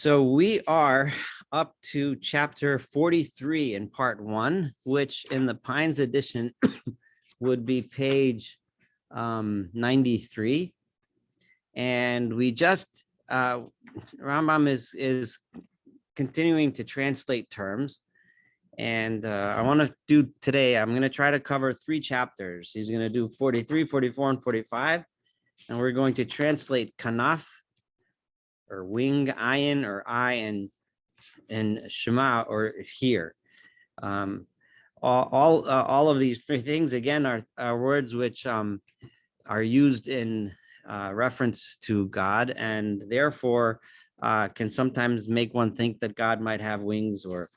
So we are up to chapter 43 in part 1, which in the Pines edition would be page 93. And we just, Rambam is continuing to translate terms. And I want to do today, I'm going to try to cover 3 chapters. He's going to do 43, 44, and 45. And we're going to translate Kanaf, or wing, Ayin, or eye, and Shema, or hear. All of these 3 things, again, are words which are used in reference to God, and therefore can sometimes make one think that God might have wings, or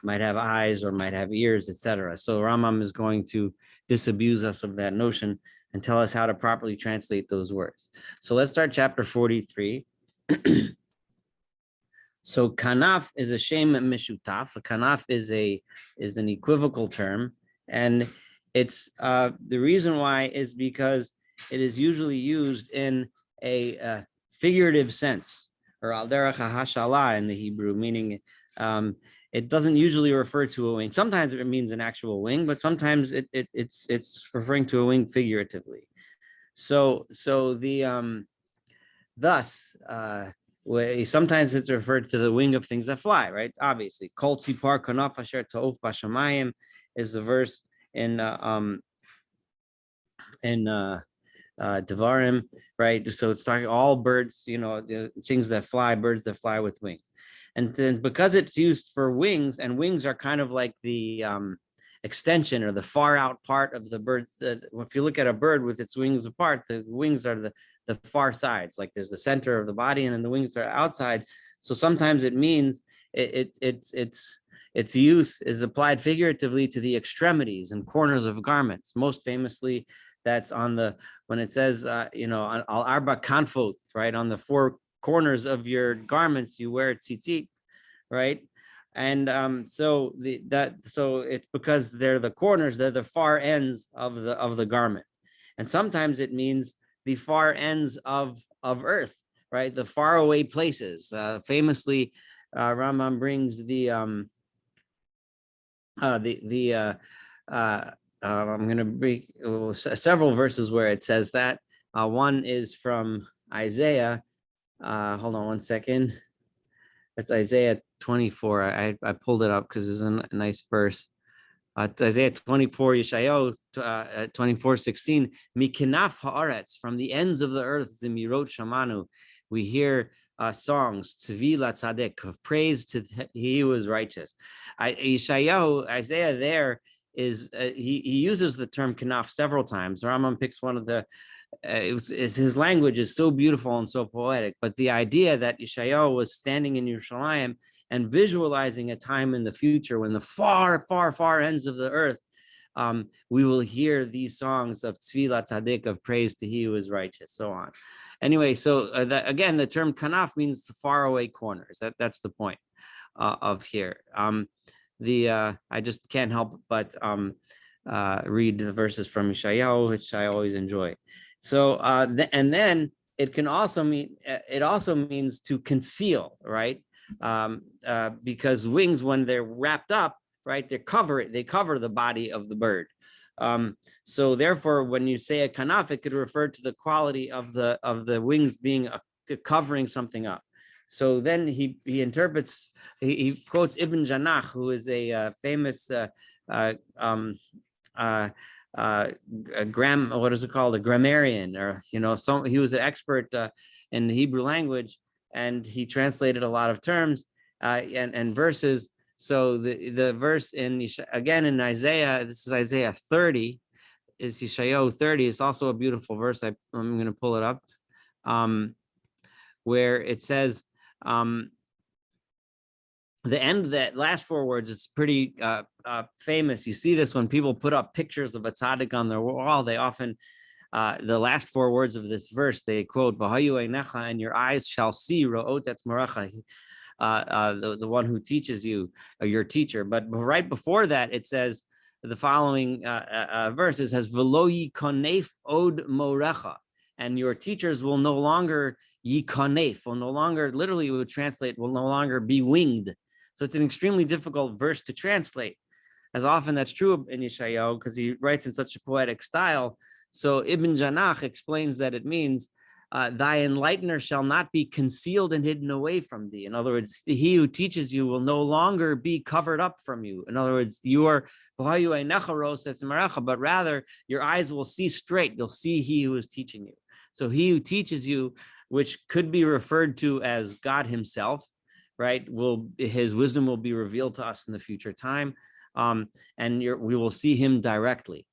might have eyes, or might have ears, etc. So Rambam is going to disabuse us of that notion and tell us how to properly translate those words. So let's start chapter 43. So Kanaf is a Shema mishutaf. A Kanaf is an equivocal term, and it's the reason why is because it is usually used in a figurative sense, or al derech hashala in the Hebrew, meaning it doesn't usually refer to a wing. Sometimes it means an actual wing, but sometimes it's referring to a wing figuratively. So the thus. Sometimes it's referred to the wing of things that fly, right? Obviously, Kol tzipar kanaf asher ta'uf b'shamayim is the verse in Devarim, right? So it's talking all birds, things that fly, birds that fly with wings. And then because it's used for wings, and wings are kind of like the extension or the far out part of the bird. If you look at a bird with its wings apart, the wings are the far sides, like there's the center of the body and then the wings are outside. So sometimes it means its use is applied figuratively to the extremities and corners of garments. Most famously, that's when it says, al arba kanfot, right? On the 4 corners of your garments, you wear tzitzit, right? And so it's because they're the corners, they're the far ends of the garment. And sometimes it means the far ends of earth, right? The far away places. Famously, Rambam brings I'm going to bring several verses where it says that. One is from Isaiah. Hold on one second. That's Isaiah 24. I pulled it up because it's a nice verse. Isaiah 24, Yeshayahu 24:16. Mikinaf haaretz, from the ends of the earth, Zimirot Shamanu, we hear songs, Tzvila Tzaddik, of praise to he who is righteous. Isaiah there is, he uses the term kanaf several times. Rambam picks one of the, his language is so beautiful and so poetic, but the idea that Yeshayahu was standing in Yerushalayim and visualizing a time in the future when the far, far, far ends of the earth, we will hear these songs of Tzvila Tzaddik, of praise to he who is righteous, so on. Anyway, so again, the term kanaf means the far away corners. That's the point of here. I just can't help but read the verses from Yeshayahu, which I always enjoy. So and then it can also mean, it also means to conceal, right? Because wings, when they're wrapped up, right, they cover the body of the bird. So therefore, when you say a kanaf, it could refer to the quality of the wings being covering something up. So then he interprets, he quotes Ibn Janach, who is a famous a grammarian, or he was an expert in the Hebrew language, and he translated a lot of terms and verses. So the verse in Isaiah, this is Isaiah 30, is Yeshayahu 30. It's also a beautiful verse. I'm going to pull it up, where it says, the end, that last 4 words, is pretty famous. You see this when people put up pictures of a tzaddik on their wall. They often, the last 4 words of this verse, they quote, "V'hayu einecha," and your eyes shall see, ro'ot et maracha, the one who teaches you, or your teacher. But right before that, it says the following verse. It says, "V'lo yikonef od morecha," and your teachers will no longer yikanef, will no longer, literally it would translate, will no longer be winged. So it's an extremely difficult verse to translate. As often that's true in Yeshayahu, because he writes in such a poetic style. So Ibn Janach explains that it means, thy enlightener shall not be concealed and hidden away from thee. In other words, he who teaches you will no longer be covered up from you. In other words, you are, but rather your eyes will see straight. You'll see he who is teaching you. So he who teaches you, which could be referred to as God himself, right? His wisdom will be revealed to us in the future time. And we will see him directly.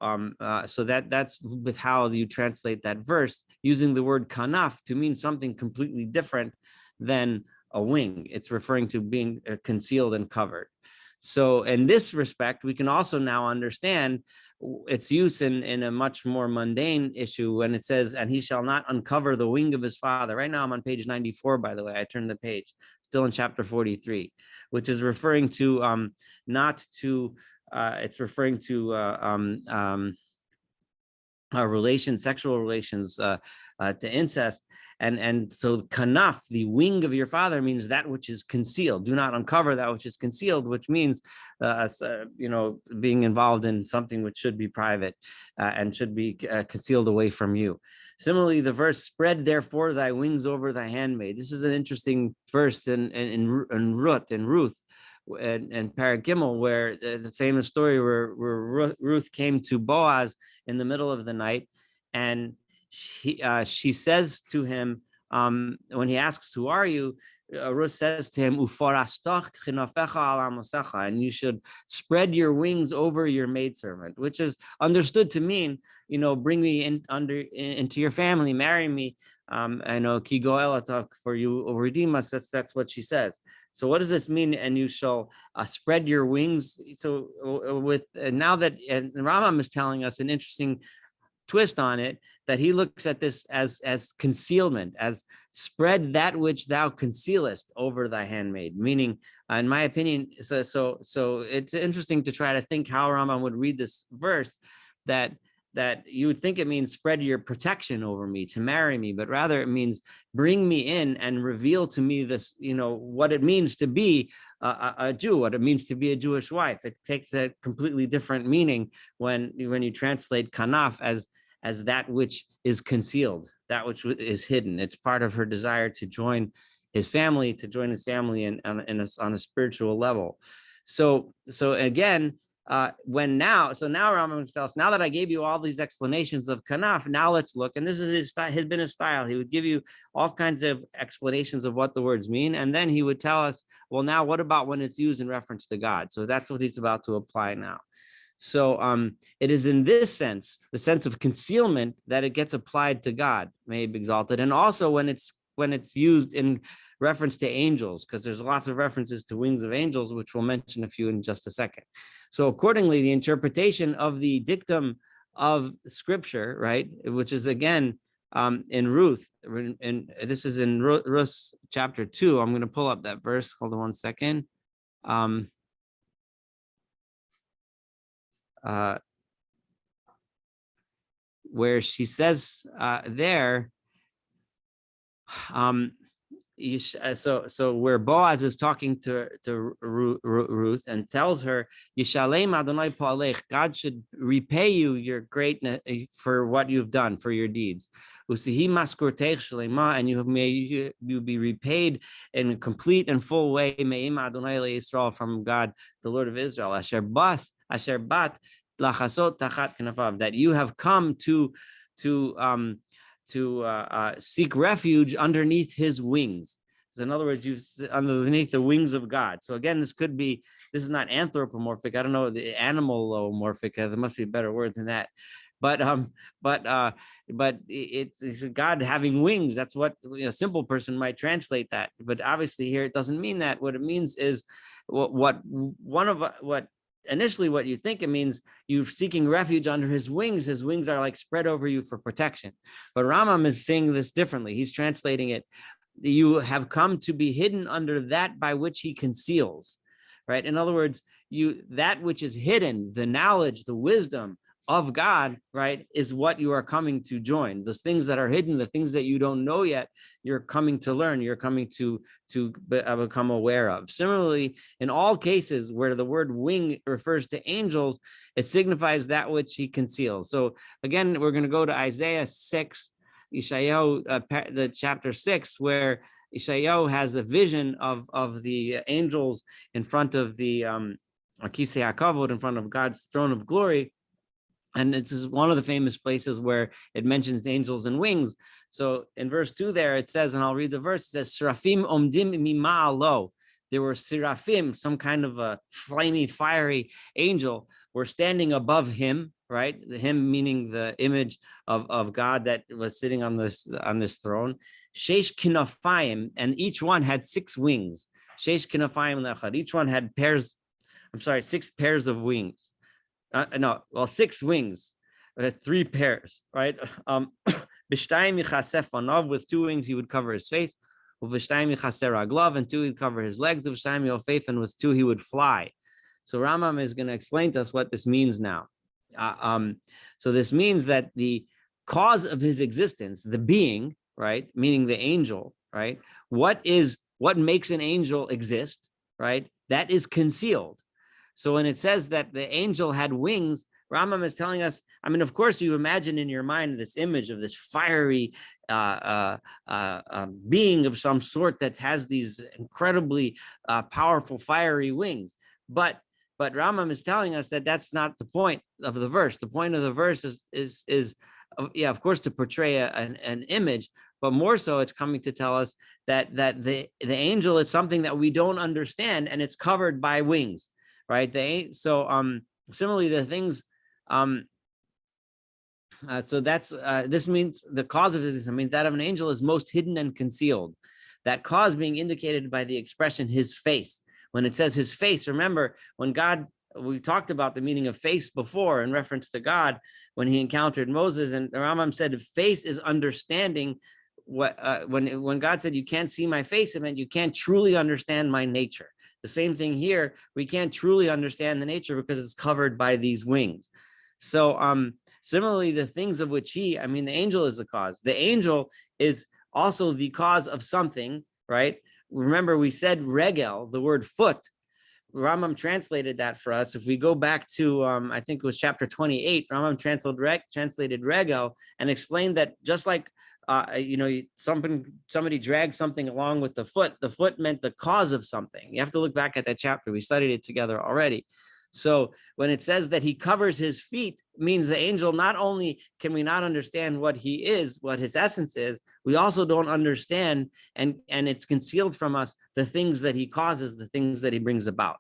So that's with how you translate that verse, using the word kanaf to mean something completely different than a wing. It's referring to being concealed and covered. So in this respect, we can also now understand its use in a much more mundane issue when it says, and he shall not uncover the wing of his father. Right now I'm on page 94, by the way. I turned the page, still in chapter 43, which is referring to not to, it's referring to sexual relations to incest. And so kanaf, the wing of your father, means that which is concealed. Do not uncover that which is concealed, which means, being involved in something which should be private and should be concealed away from you. Similarly, the verse, spread therefore thy wings over thy handmaid. This is an interesting verse in Ruth and Parag Gimel, where the famous story where Ruth came to Boaz in the middle of the night, and she says to him, when he asks, who are you? Ruth says to him, and you should spread your wings over your maidservant, which is understood to mean, bring me into your family, marry me. I know ki goel for you will redeem us. That's what she says. So what does this mean? And you shall spread your wings. So now that and Rambam is telling us an interesting twist on it, that he looks at this as concealment, as spread that which thou concealest over thy handmaid. Meaning, in my opinion, so it's interesting to try to think how Rambam would read this verse, that you would think it means spread your protection over me to marry me, but rather it means bring me in and reveal to me this, what it means to be a Jew, what it means to be a Jewish wife. It takes a completely different meaning when you translate kanaf as that which is concealed, that which is hidden. It's part of her desire to join his family and on a spiritual level. So again, now Rambam tells us, now that I gave you all these explanations of kanaf, now let's look, and this is has been his style. He would give you all kinds of explanations of what the words mean, and then he would tell us, well, now what about when it's used in reference to God? So that's what he's about to apply now. So it is in this sense, the sense of concealment, that it gets applied to God, may he be exalted, and also when it's used in reference to angels, because there's lots of references to wings of angels, which we'll mention a few in just a second. So accordingly, the interpretation of the dictum of Scripture, right, which is again in Ruth, and this is in Ruth chapter 2. I'm going to pull up that verse. Hold on one second. Where she says there, so where Boaz is talking to Ruth and tells her, Yishalem Adonai Pa'alech, God should repay you your greatness for what you've done, for your deeds. Usihi maskurtech shlema, and you be repaid in a complete and full way. Me'im Adonai Yisrael, from God, the Lord of Israel. Asher bat lachasot tachat kanafav, that you have come to seek refuge underneath his wings. So in other words, you underneath the wings of God. So again, this is not anthropomorphic. I don't know, the animalomorphic. There must be a better word than that. But it's God having wings. That's what a simple person might translate that. But obviously here it doesn't mean that. What it means is initially what you think it means, you're seeking refuge under his wings. His wings are like spread over you for protection. But Rambam is saying this differently. He's translating it, you have come to be hidden under that by which he conceals, right? In other words, that which is hidden, the knowledge, the wisdom of God, right, is what you are coming to join. Those things that are hidden, the things that you don't know yet, you're coming to learn, you're coming to become aware of. Similarly, in all cases where the word wing refers to angels, it signifies that which he conceals. So again, we're going to go to Isaiah 6, Yeshayahu, the chapter 6, where Yeshayahu has a vision of the angels in front of the Kisei HaKavod, in front of God's throne of glory. And this is one of the famous places where it mentions angels and wings. So in verse 2 there, it says, and I'll read the verse, it says, Seraphim omdim mima'alo. There were seraphim, some kind of a flamey, fiery angel, were standing above him, right? Him meaning the image of God that was sitting on this throne. Sheish kinafayim, and each one had 6 wings. Sheish kinafayim lechad. Each one had 6 pairs of wings. 6 wings, 3 pairs, right? With 2 wings he would cover his face, and 2 he'd cover his legs, and with 2 he would fly. So Rambam is going to explain to us what this means now. So this means that the cause of his existence, the being, right, meaning the angel, right, what makes an angel exist, right, that is concealed. So when it says that the angel had wings, Rambam is telling us, I mean, of course, you imagine in your mind this image of this fiery being of some sort that has these incredibly powerful, fiery wings. But Rambam is telling us that that's not the point of the verse. The point of the verse is of course, to portray an image, but more so, it's coming to tell us that the angel is something that we don't understand, and it's covered by wings. Right. Similarly, the things. So that's this means the cause of this. I mean, that of an angel is most hidden and concealed. That cause being indicated by the expression "his face." When it says "his face," remember when God. We talked about the meaning of face before in reference to God when he encountered Moses, and the Rambam said face is understanding. When God said you can't see my face, it meant you can't truly understand my nature. The same thing here, we can't truly understand the nature because it's covered by these wings. So similarly, the things of which the angel is the cause. The angel is also the cause of something, right? Remember, we said regel, the word foot. Rambam translated that for us. If we go back to, I think it was chapter 28, Rambam translated regel and explained that just like somebody dragged something along with the foot meant the cause of something. You have to look back at that chapter. We studied it together already. So when it says that he covers his feet, means the angel, not only can we not understand what he is, what his essence is, we also don't understand, and it's concealed from us, the things that he causes, the things that he brings about.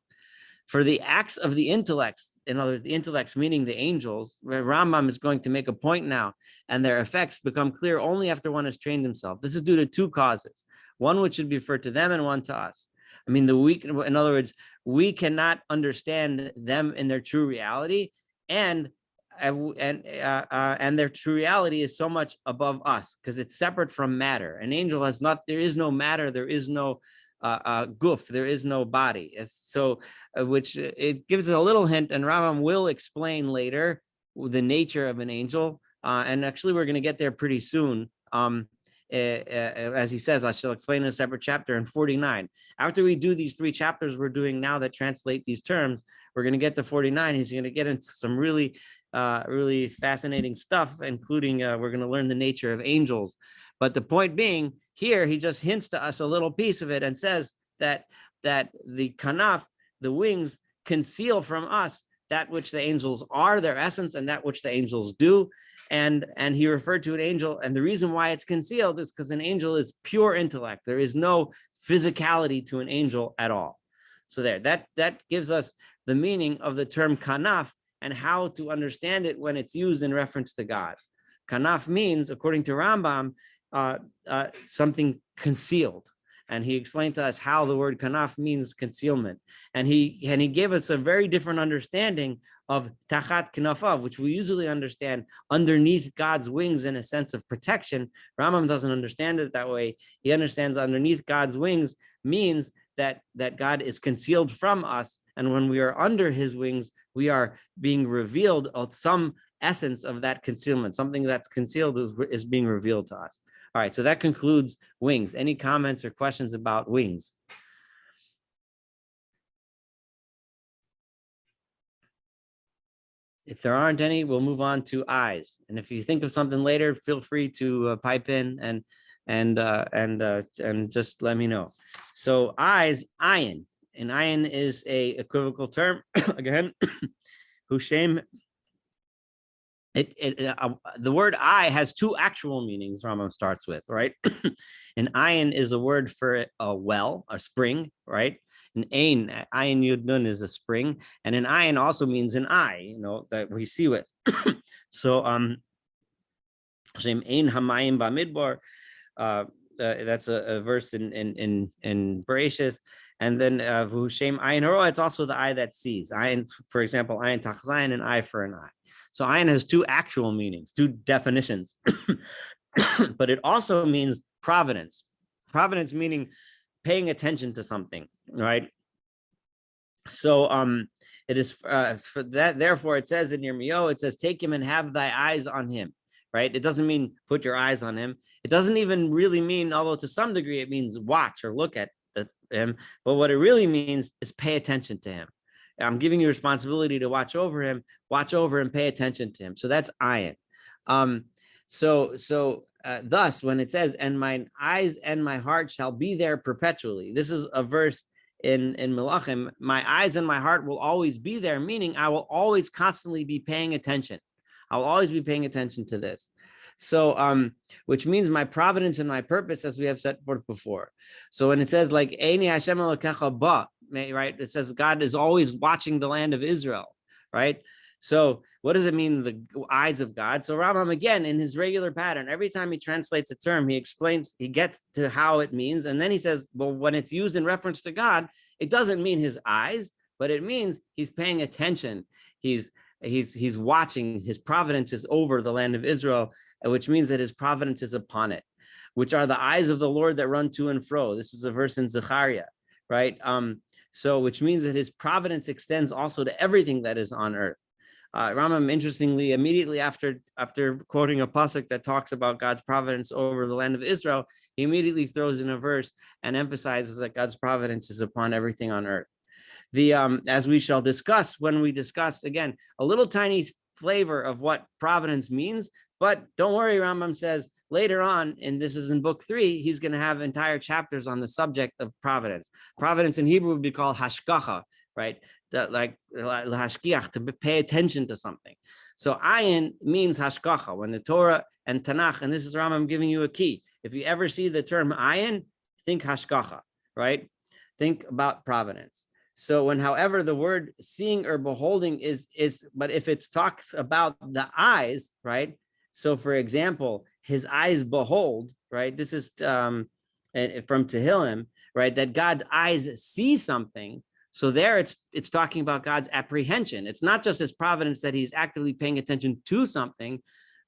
For the acts of the intellects, in other words, the intellects meaning the angels, Rambam is going to make a point now, and their effects become clear only after one has trained himself. This is due to 2 causes, one which should be referred to them and one to us. I mean, in other words, we cannot understand them in their true reality, and their true reality is so much above us because it's separate from matter. An angel there is no matter, there is no goof, there is no body. So which it gives us a little hint, and Rambam will explain later the nature of an angel, and actually we're going to get there pretty soon. As he says, I shall explain in a separate chapter in 49. After we do these 3 chapters we're doing now that translate these terms, we're going to get to 49. He's going to get into some really fascinating stuff, including we're going to learn the nature of angels. But the point being, here he just hints to us a little piece of it and says that the kanaf, the wings, conceal from us that which the angels are, their essence, and that which the angels do. And he referred to an angel, and the reason why it's concealed is because an angel is pure intellect. There is no physicality to an angel at all. So that gives us the meaning of the term kanaf and how to understand it when it's used in reference to God. Kanaf means, according to Rambam, something concealed. And he explained to us how the word kanaf means concealment. And he gave us a very different understanding of tachat knafav, which we usually understand underneath God's wings in a sense of protection. Rambam doesn't understand it that way. He understands underneath God's wings means that God is concealed from us. And when we are under his wings, we are being revealed of some essence of that concealment. Something that's concealed is being revealed to us. All right, so that concludes wings. Any comments or questions about wings? If there aren't any, we'll move on to eyes. And if you think of something later, feel free to pipe in and just let me know. So eyes, ayin, and ayin is a equivocal term. Again, Hushem. The word eye has two actual meanings. Rambam starts with, right? An ayin is a word for a well, a spring, right? An ayin yud nun is a spring, and an ayin also means an eye, that we see with. So Shem ain hamayim bamidbar. That's a verse in Bereshis. And then V'Hushem ayin haro, it's also the eye that sees. Ayin, for example, ayin tachzayin, an eye for an eye. So ayin has two actual meanings, two definitions, but it also means providence. Providence meaning paying attention to something, right? So it is for that. Therefore, it says in Yirmiyahu, it says, "Take him and have thy eyes on him." Right? It doesn't mean put your eyes on him. It doesn't even really mean, although to some degree it means watch or look at him. But what it really means is pay attention to him. I'm giving you responsibility to watch over him, pay attention to him. So that's ayin. Thus, when it says, "And mine eyes and my heart shall be there perpetually," this is a verse in Melachim. My eyes and my heart will always be there, meaning I will always constantly be paying attention. I'll always be paying attention to this. So, which means my providence and my purpose, as we have set forth before. So when it says like Eini Hashem Elokecha ba, right? It says God is always watching the land of Israel, right? So what does it mean, the eyes of God? So Rambam, again, in his regular pattern, every time he translates a term, he explains, he gets to how it means. And then he says, well, when it's used in reference to God, it doesn't mean his eyes, but it means he's paying attention. He's watching. His providence is over the land of Israel, which means that his providence is upon it, which are the eyes of the Lord that run to and fro. This is a verse in Zechariah, right? So which means that his providence extends also to everything that is on earth. Rambam, interestingly, immediately after quoting a pasuk that talks about God's providence over the land of Israel, he immediately throws in a verse and emphasizes that God's providence is upon everything on earth. As we shall discuss when we discuss, again, a little tiny flavor of what providence means, but don't worry, Rambam says later on, and this is in book 3, he's going to have entire chapters on the subject of providence. Providence in Hebrew would be called hashgacha, right? Like hashgiach, to pay attention to something. So ayin means hashgacha. When the Torah and Tanakh, and this is Rambam giving you a key, if you ever see the term ayin, think hashgacha, right? Think about providence. So when, however, the word seeing or beholding is, but if it talks about the eyes, right? So for example, his eyes behold, right? This is from Tehillim, right? That God's eyes see something. So there it's talking about God's apprehension. It's not just his providence that he's actively paying attention to something,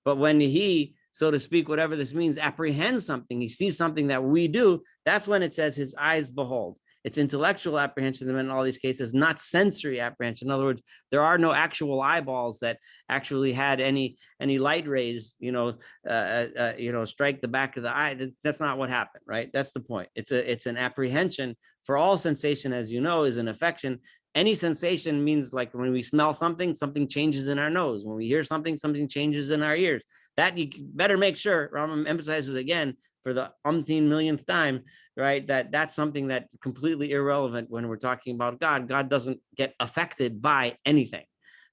but when he, so to speak, whatever this means, apprehends something, he sees something that we do, that's when it says his eyes behold. It's intellectual apprehension in all these cases, not sensory apprehension. In other words, there are no actual eyeballs that actually had any light rays, strike the back of the eye. That's not what happened, right? That's the point. It's an apprehension. For all sensation, as you know, is an affection. Any sensation means, like when we smell something, something changes in our nose. When we hear something, something changes in our ears. That you better make sure, Rambam emphasizes again for the umpteen millionth time, right? That's something that's completely irrelevant when we're talking about God. God doesn't get affected by anything.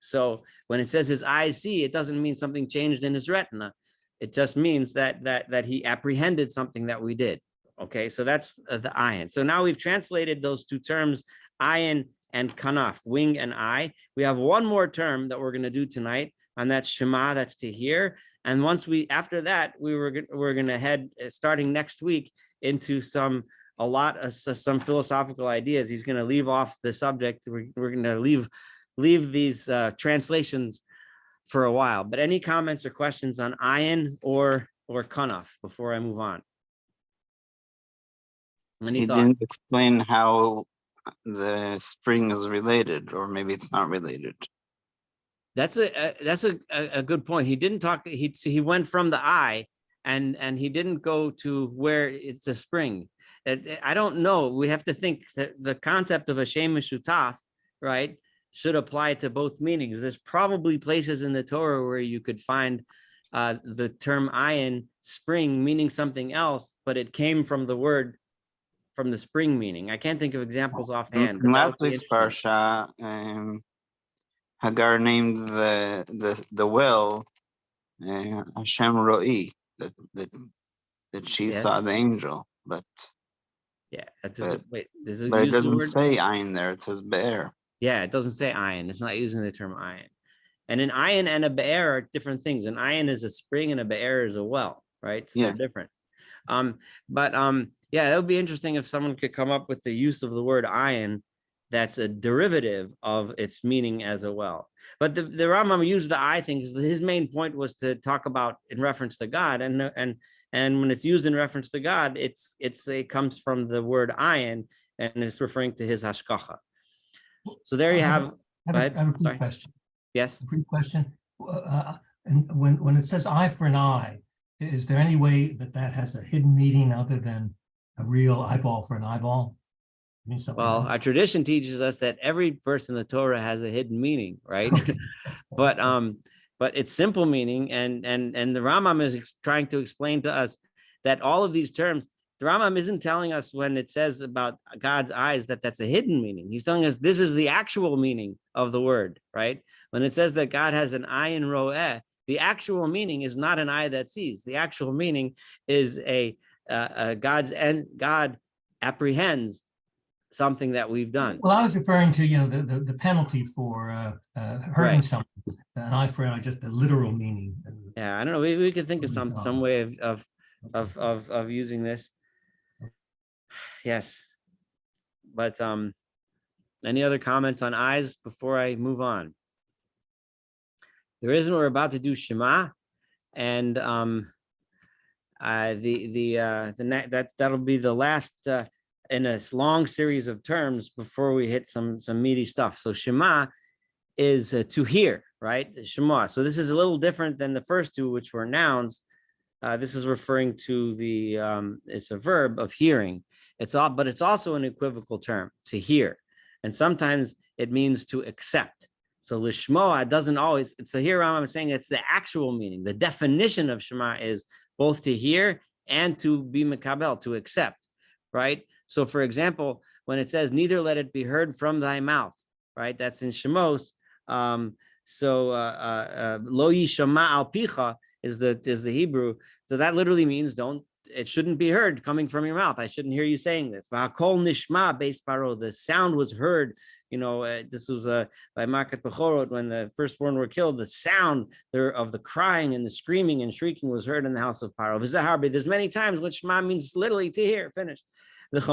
So when it says his eyes see, it doesn't mean something changed in his retina. It just means that he apprehended something that we did. Okay, so that's the ayin. So now we've translated those two terms, ayin and kanaf, wing and eye. We have one more term that we're going to do tonight, and that's Shema, that's to hear. And after that, we're going to head, starting next week, into some philosophical ideas. He's going to leave off the subject. We're going to leave these translations for a while. But any comments or questions on ayin or kanaf before I move on? Any thoughts? Didn't explain how the spring is related, or maybe it's not related. That's a good point. He didn't talk. He went from the eye, and he didn't go to where it's a spring. I don't know. We have to think that the concept of a Shema Shutaf, right, should apply to both meanings. There's probably places in the Torah where you could find the term ayin, spring, meaning something else, but it came from the word, from the spring meaning. I can't think of examples offhand, but that would Last be week's interesting. parsha, Hagar named the well Hashem Ro'i, that she Yes. saw the angel, but Yeah. but Wait, does it but it use the doesn't word? say Ayin there. It says Be'er. Yeah, it doesn't say ayin. It's not using the term ayin. And an ayin and a be'er are different things. An ayin is a spring and a be'er is a well, right? So they're Yeah. different. But yeah, it would be interesting if someone could come up with the use of the word ayin that's a derivative of its meaning as a well. But the Rambam used the I thing because his main point was to talk about in reference to God, and when it's used in reference to God, it comes from the word ayin, and it's referring to his hashkacha. So there you have. I have a quick question. Yes. A quick question. And when it says eye for an eye, is there any way that has a hidden meaning other than a real eyeball for an eyeball? It means something Well, else? our tradition teaches us that every verse in the Torah has a hidden meaning, right? Okay. But it's simple meaning, and the Rambam is trying to explain to us that all of these terms, the Rambam isn't telling us when it says about God's eyes that that's a hidden meaning. He's telling us this is the actual meaning of the word, right? When it says that God has an ayin ro'eh, the actual meaning is not an eye that sees. The actual meaning is God apprehends something that we've done. Well, I was referring to the penalty for hurting Right. someone. An eye for an eye, just the literal meaning. Yeah, I don't know. We could think of some way of using this. Yes. But any other comments on eyes before I move on? There isn't. We're about to do Shema, and that'll be the last in a long series of terms before we hit some meaty stuff. So Shema is to hear, right? Shema. So this is a little different than the first two, which were nouns. This is referring to it's a verb of hearing. But it's also an equivocal term, to hear. And sometimes it means to accept. So lishmoa doesn't always, so here I'm saying it's the actual meaning. The definition of Shema is both to hear and to be mekabel, to accept, right? So for example, when it says, neither let it be heard from thy mouth, right? That's in Shemos. Lo yishama al picha is the Hebrew. So that literally means it shouldn't be heard coming from your mouth. I shouldn't hear you saying this. V'hakol nishma beis paro. The sound was heard. This was by Makat Bechorot when the firstborn were killed. The sound of the crying and the screaming and shrieking was heard in the house of Paro. There's many times when Shema means literally to hear. Finish. But it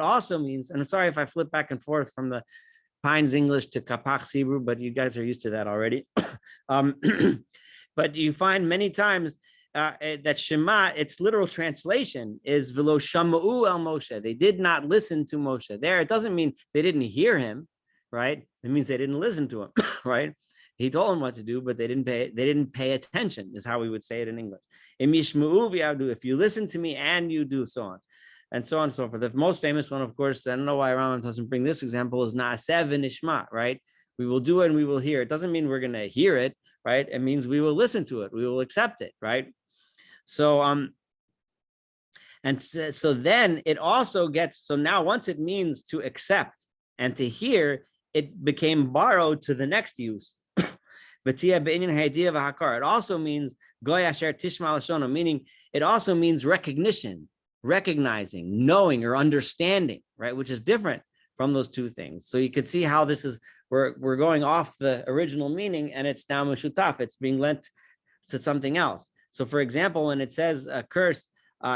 also means, and I'm sorry if I flip back and forth from the Pines English to Kapach Hebrew, but you guys are used to that already. But you find many times that Shema, its literal translation is V'lo shama'u el Moshe. They did not listen to Moshe. There, it doesn't mean they didn't hear him, right? It means they didn't listen to him, right? He told them what to do, but they didn't pay attention, is how we would say it in English. If you listen to me and you do, so on. And so on and so forth. The most famous one, of course, I don't know why Rambam doesn't bring this example, is Na'aseh v'nishma, right? We will do it and we will hear. It doesn't mean we're going to hear it, right? It means we will listen to it. We will accept it, right? So, so then it also gets, so now once it means to accept and to hear, it became borrowed to the next use. It also means goy asher tishma l'shono, meaning it also means recognition, recognizing, knowing, or understanding, right? Which is different from those two things. So you could see how this is, we're going off the original meaning, and it's now meshutaf. It's being lent to something else. So for example, when it says a curse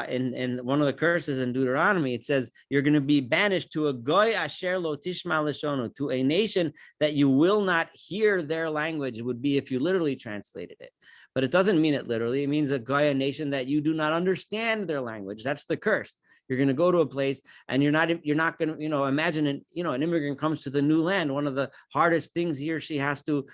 in one of the curses in Deuteronomy, it says you're going to be banished to a goy asher lo tishma l'shono, to a nation that you will not hear their language. It would be if you literally translated it. But it doesn't mean it literally. It means a goy, a nation that you do not understand their language. That's the curse. You're going to go to a place and you're not going to, imagine an immigrant comes to the new land. One of the hardest things he or she has to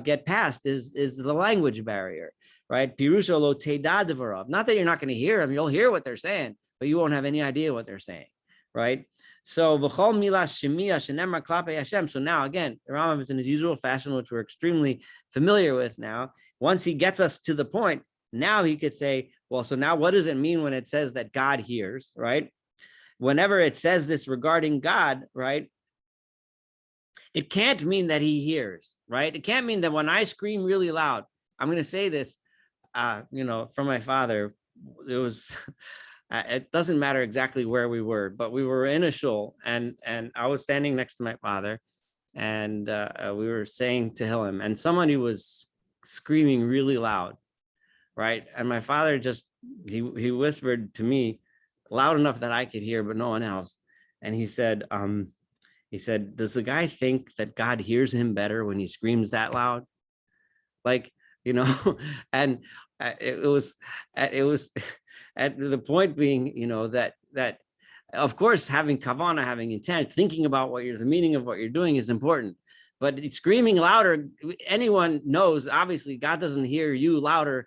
get past is the language barrier, right? Pirusha lo teda devarav. Not that you're not going to hear them, you'll hear what they're saying, but you won't have any idea what they're saying, right? So v'chol milas shemiya shenemar klapei Hashem. So now again, the Rambam is in his usual fashion, which we're extremely familiar with now. Once he gets us to the point, now he could say, well, so now what does it mean when it says that God hears, right? Whenever it says this regarding God, right, it can't mean that he hears, right? It can't mean that when I scream really loud, I'm going to say this, from my father, it was, it doesn't matter exactly where we were, but we were in a shul and I was standing next to my father and we were saying Tehillim and somebody was screaming really loud, right? And my father just, he whispered to me loud enough that I could hear, but no one else. And he said, does the guy think that God hears him better when he screams that loud? Like, and it was at the point being, that of course, having kavana, having intent, thinking about the meaning of what you're doing is important. But screaming louder, anyone knows, obviously, God doesn't hear you louder,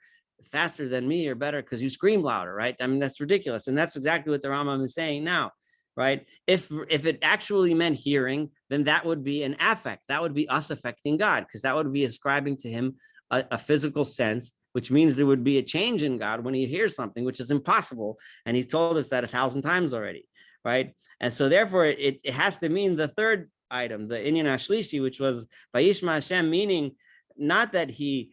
faster than me or better because you scream louder, right? I mean, that's ridiculous. And that's exactly what the Rambam is saying now, right? If it actually meant hearing, then that would be an affect. That would be us affecting God because that would be ascribing to him a physical sense, which means there would be a change in God when he hears something, which is impossible. And he's told us that 1,000 times already, right? And so therefore it has to mean the third item, the Inyan Ashlishi, which was Vayishma Hashem, meaning not that he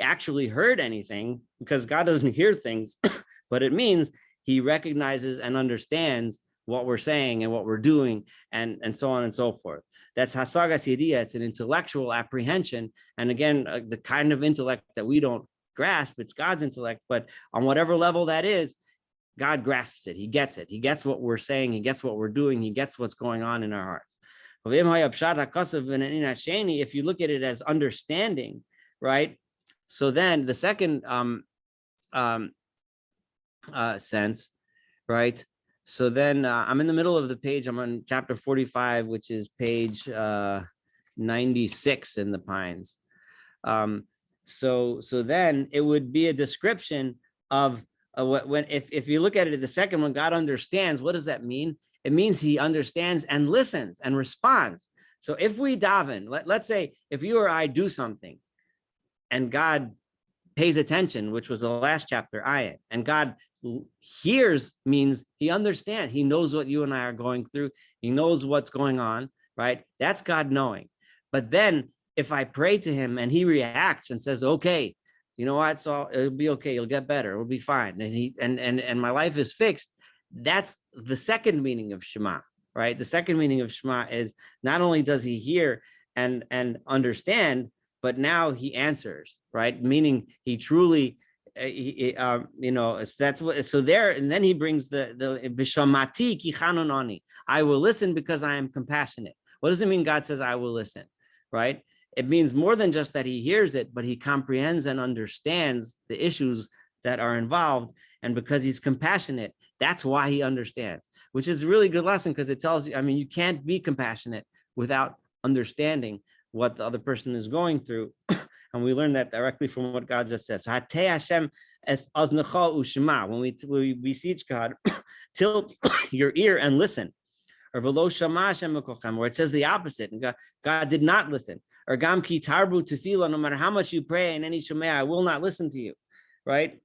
actually heard anything, because God doesn't hear things, but it means he recognizes and understands what we're saying and what we're doing and so on and so forth. That's Hasagas Yediyah. It's an intellectual apprehension. And again, the kind of intellect that we don't grasp, it's God's intellect, but on whatever level that is, God grasps it. He gets it. He gets what we're saying. He gets what we're doing. He gets what's going on in our hearts. If you look at it as understanding, right? So then the second sense, right? So then I'm in the middle of the page. I'm on chapter 45, which is page 96 in the Pines. So then it would be a description of if you look at it, the second one, God understands. What does that mean? It means he understands and listens and responds. So if we daven, let's say if you or I do something and God pays attention, which was the last chapter, Ayin, and God hears means he understands. He knows what you and I are going through. He knows what's going on, right? That's God knowing. But then if I pray to him and he reacts and says, okay, you know what? So it'll be okay. You'll get better. It'll be fine. And my life is fixed. That's the second meaning of Shema, right? The second meaning of Shema is not only does he hear and understand, but now he answers, right? Meaning he truly, that's what. So there, and then he brings the Vishamati ki chanonani. I will listen because I am compassionate. What does it mean? God says, I will listen, right? It means more than just that he hears it, but he comprehends and understands the issues that are involved. And because he's compassionate, that's why he understands, which is a really good lesson because it tells you, I mean, you can't be compassionate without understanding what the other person is going through. And we learn that directly from what God just says. When we beseech God, tilt your ear and listen. Or where it says the opposite, and God did not listen. Or gam ki tarbu tefillah, no matter how much you pray in any shemeh, I will not listen to you, right?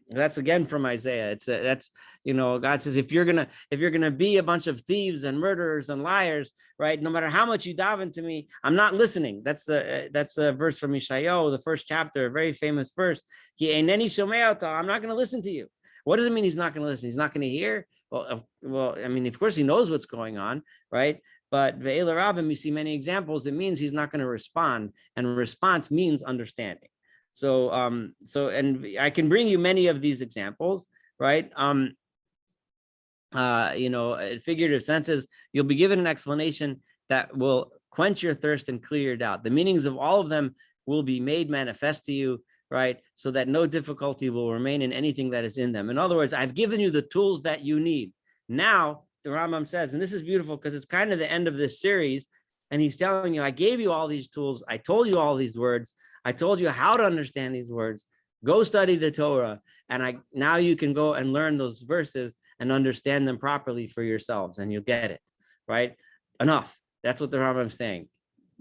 That's again from Isaiah. That's God says if you're gonna be a bunch of thieves and murderers and liars, right? No matter how much you daven to me, I'm not listening. That's the verse from Yeshayahu, the first chapter, a very famous verse. I'm not gonna listen to you. What does it mean he's not gonna listen? He's not gonna hear? Well, I mean, of course he knows what's going on, right? But ve'ela rabim, you see many examples. It means he's not going to respond, and response means understanding. So, and I can bring you many of these examples, right? Figurative senses. You'll be given an explanation that will quench your thirst and clear your doubt. The meanings of all of them will be made manifest to you, right? So that no difficulty will remain in anything that is in them. In other words, I've given you the tools that you need. Now the Rambam says, and this is beautiful because it's kind of the end of this series, and he's telling you, I gave you all these tools. I told you all these words. I told you how to understand these words. Go study the Torah. And now you can go and learn those verses and understand them properly for yourselves, and you'll get it, right? Enough. That's what the Rambam's saying.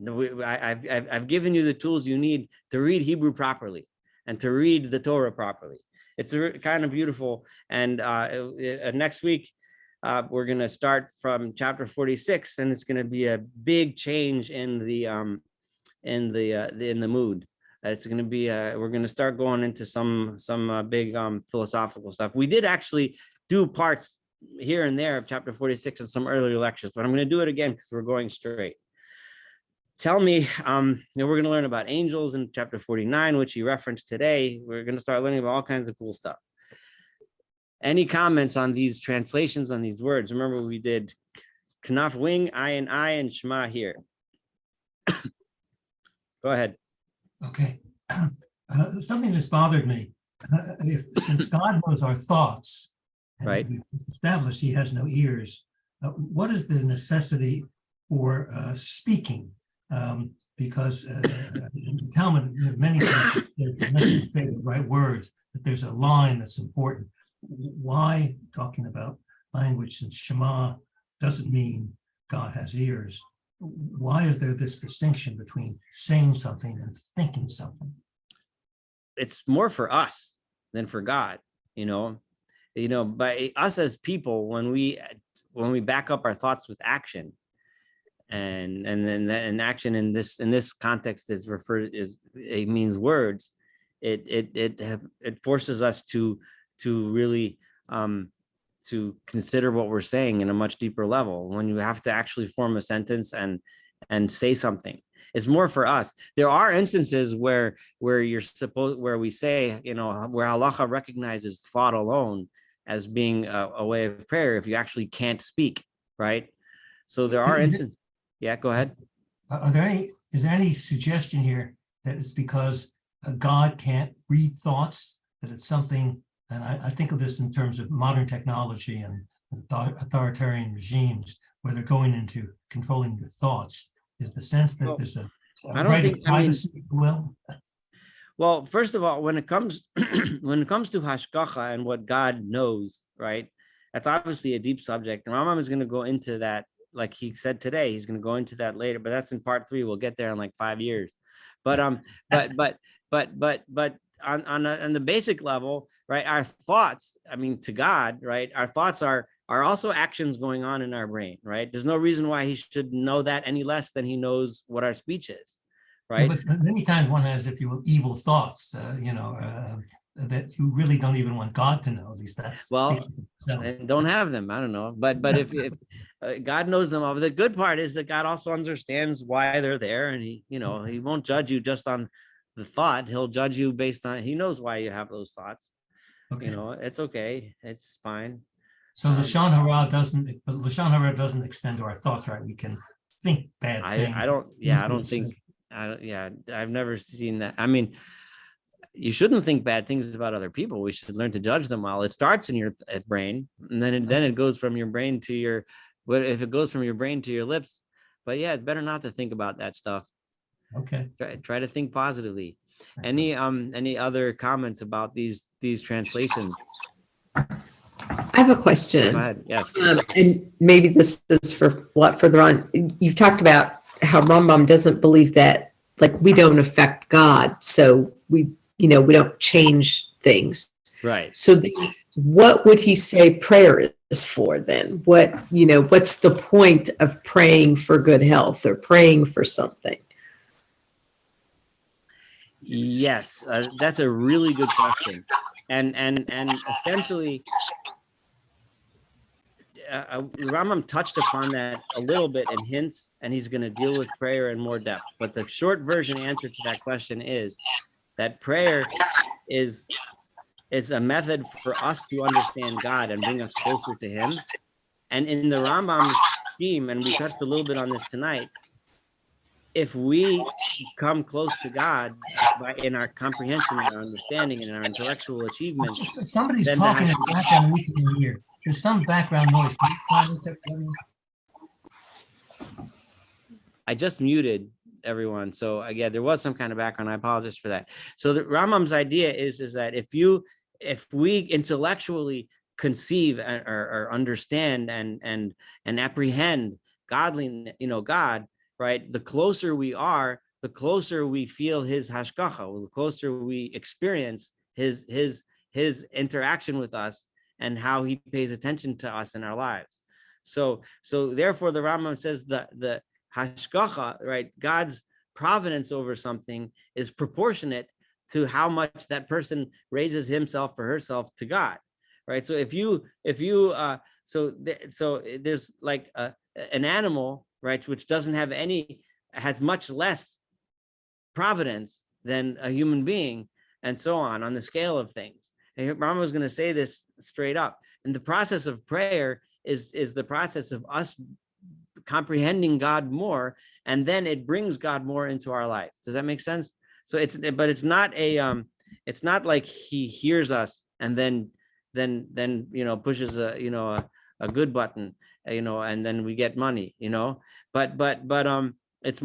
I've given you the tools you need to read Hebrew properly and to read the Torah properly. It's kind of beautiful. And next week, we're going to start from chapter 46, and it's going to be a big change in the mood. It's going to be we're going to start going into some big philosophical stuff. We did actually do parts here and there of chapter 46 in some earlier lectures, but I'm going to do it again because we're going straight. Tell me, we're going to learn about angels in chapter 49, which you referenced today. We're going to start learning about all kinds of cool stuff. Any comments on these translations, on these words? Remember, we did Kanaf wing, Ayin, and Shema here. Go ahead. Okay. Something that's bothered me. Since God knows our thoughts, and right, we've established he has no ears, what is the necessity for speaking? Because in the Talmud, many places, there's necessary to say the right words, that there's a line that's important. Why, talking about language, since Shema doesn't mean God has ears, why is there this distinction between saying something and thinking something? It's more for us than for God, by us as people, when we back up our thoughts with action, and then that in action in this context it means words. It forces us to really to consider what we're saying in a much deeper level. When you have to actually form a sentence and say something, it's more for us. There are instances where we say, where halacha recognizes thought alone as being a way of prayer if you actually can't speak, right? So there are instances. Yeah, go ahead. Is there any suggestion here that it's because God can't read thoughts, that it's something, and I think of this in terms of modern technology and authoritarian regimes, where they're going into controlling your thoughts, is the sense that there's a right of privacy, if you will? Well, first of all, when it comes to hashgacha and what God knows, right? That's obviously a deep subject. And Rambam is going to go into that, like he said today. He's going to go into that later, but that's in part 3. We'll get there in like 5 years. But on the basic level, right? Our thoughts, to God, right? Our thoughts are also actions going on in our brain, right? There's no reason why he should know that any less than he knows what our speech is, right? Yeah, but many times one has, if you will, evil thoughts, that you really don't even want God to know. At least that's and don't have them. I don't know, but if God knows them all. The good part is that God also understands why they're there, and he won't judge you just on the thought. He'll judge you based on, he knows why you have those thoughts. Okay. It's okay. It's fine. So Lashon Hara doesn't extend to our thoughts, right? We can think bad things. I've never seen that. You shouldn't think bad things about other people. We should learn to judge them well. It starts in your brain, and then it goes from your brain to your, if it goes from your brain to your lips. But yeah, it's better not to think about that stuff. Okay. Try to think positively. Any other comments about these translations? I have a question. Go ahead. Yes. And maybe this is for a lot further on. You've talked about how Rambam doesn't believe that, like, we don't affect God, so we don't change things. Right. So what would he say prayer is for then? What's the point of praying for good health or praying for something? Yes, that's a really good question. And essentially, Rambam touched upon that a little bit in hints, and he's going to deal with prayer in more depth. But the short version answer to that question is that prayer is a method for us to understand God and bring us closer to him. And in the Rambam scheme, and we touched a little bit on this tonight, if we come close to God in our comprehension and our understanding and our intellectual achievements, Somebody's talking in the background, we can hear. There's some background noise. Can you silence it for me? I just muted everyone. So again, there was some kind of background. I apologize for that. So the Rambam's idea is that if we intellectually conceive or understand and apprehend godly, God, right? The closer we are, the closer we feel his hashgacha, the closer we experience his interaction with us and how he pays attention to us in our lives. So therefore the Rambam says the hashgacha, right? God's providence over something is proportionate to how much that person raises himself or herself to God, right? So so there's like an animal, right, which has much less providence than a human being, and so on the scale of things. And Rambam was going to say this straight up. And the process of prayer is the process of us comprehending God more, and then it brings God more into our life. Does that make sense? So it's not like he hears us and then pushes a good button, and then we get money, but it's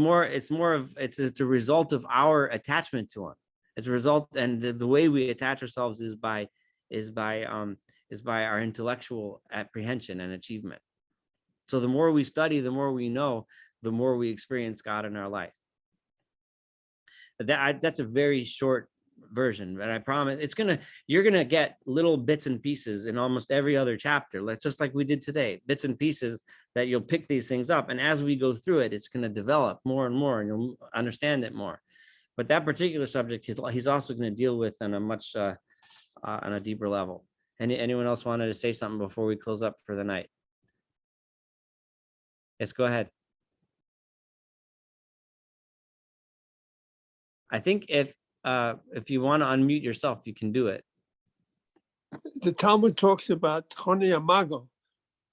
a result of our attachment to him. It's a result, and the way we attach ourselves is by our intellectual apprehension and achievement. So the more we study, the more we know, the more we experience God in our life. That's a very short version, but I promise you're gonna get little bits and pieces in almost every other chapter, just like we did today, bits and pieces that you'll pick these things up. And as we go through it, it's gonna develop more and more, and you'll understand it more. But that particular subject, he's also going to deal with on a much on a deeper level. Anyone else wanted to say something before we close up for the night? Yes, go ahead. I think if you want to unmute yourself, you can do it. The Talmud talks about Chonei Amago,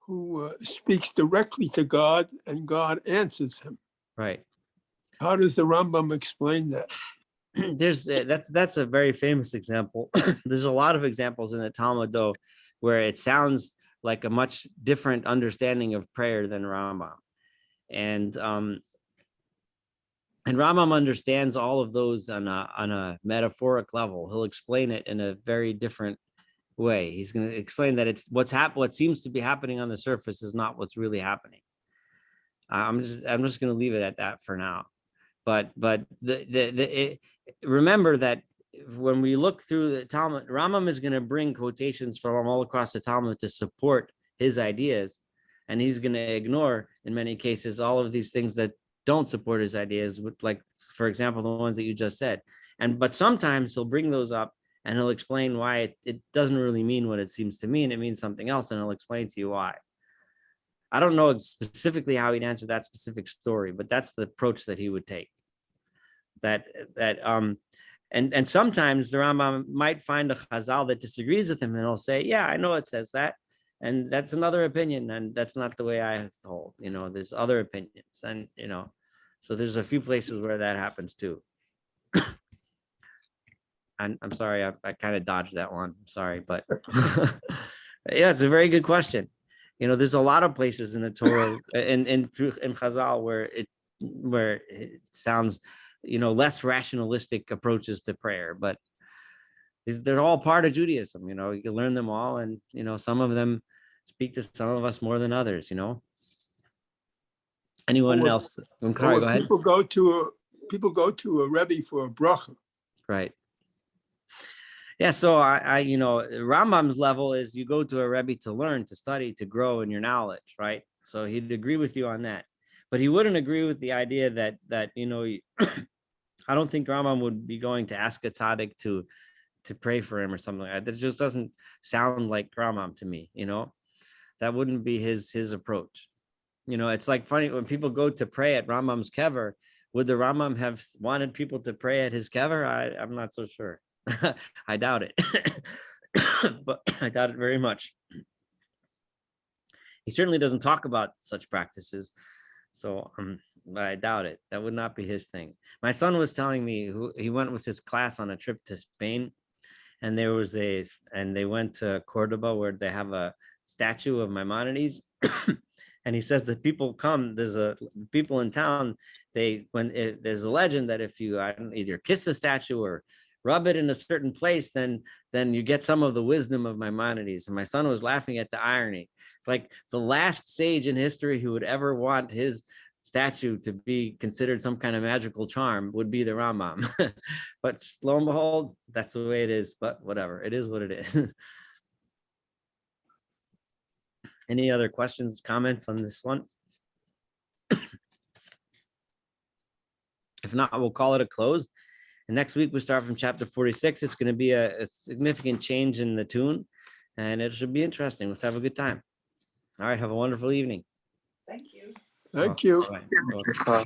who speaks directly to God and God answers him. Right. How does the Rambam explain that? That's a very famous example. There's a lot of examples in the Talmud, though, where it sounds like a much different understanding of prayer than Rambam. And Rambam understands all of those on a metaphoric level. He'll explain it in a very different way. He's going to explain that it's what seems to be happening on the surface is not what's really happening. I'm just going to leave it at that for now. But remember that when we look through the Talmud, Rambam is going to bring quotations from all across the Talmud to support his ideas, and he's going to ignore, in many cases, all of these things that don't support his ideas, like, for example, the ones that you just said. But sometimes he'll bring those up and he'll explain why it doesn't really mean what it seems to mean. It means something else, and he'll explain to you why. I don't know specifically how he'd answer that specific story, but that's the approach that he would take. And sometimes the Rambam might find a Chazal that disagrees with him, and he'll say, "Yeah, I know it says that, and that's another opinion, and that's not the way I hold." There's other opinions, and so there's a few places where that happens too. I'm sorry, I kind of dodged that one. I'm sorry, but yeah, it's a very good question. There's a lot of places in the Torah in Chazal where it sounds, less rationalistic approaches to prayer, but they're all part of Judaism. You can learn them all, and some of them speak to some of us more than others. Anyone else? Go ahead. People go to a Rebbe for a bracha. Right. Yeah, so Rambam's level is you go to a Rebbe to learn, to study, to grow in your knowledge, right? So he'd agree with you on that, but he wouldn't agree with the idea that I don't think Rambam would be going to ask a tzaddik to pray for him or something like that. That just doesn't sound like Rambam to me. That wouldn't be his approach. It's like funny when people go to pray at Rambam's kever. Would the Rambam have wanted people to pray at his kever? I'm not so sure. I doubt it, but I doubt it very much. He certainly doesn't talk about such practices, so but I doubt it. That would not be his thing. My son was telling me he went with his class on a trip to Spain, and they went to Cordoba, where they have a statue of Maimonides. And he says that people come, people in town, there's a legend that if you either kiss the statue or rub it in a certain place, then you get some of the wisdom of Maimonides. And my son was laughing at the irony. Like the last sage in history who would ever want his statue to be considered some kind of magical charm would be the Rambam. But lo and behold, that's the way it is. But whatever, it is what it is. Any other questions, comments on this one? If not, we'll call it a close. And next week we start from chapter 46. It's going to be a significant change in the tune, and it should be interesting. Let's have a good time. All right, have a wonderful evening. Thank you. Bye.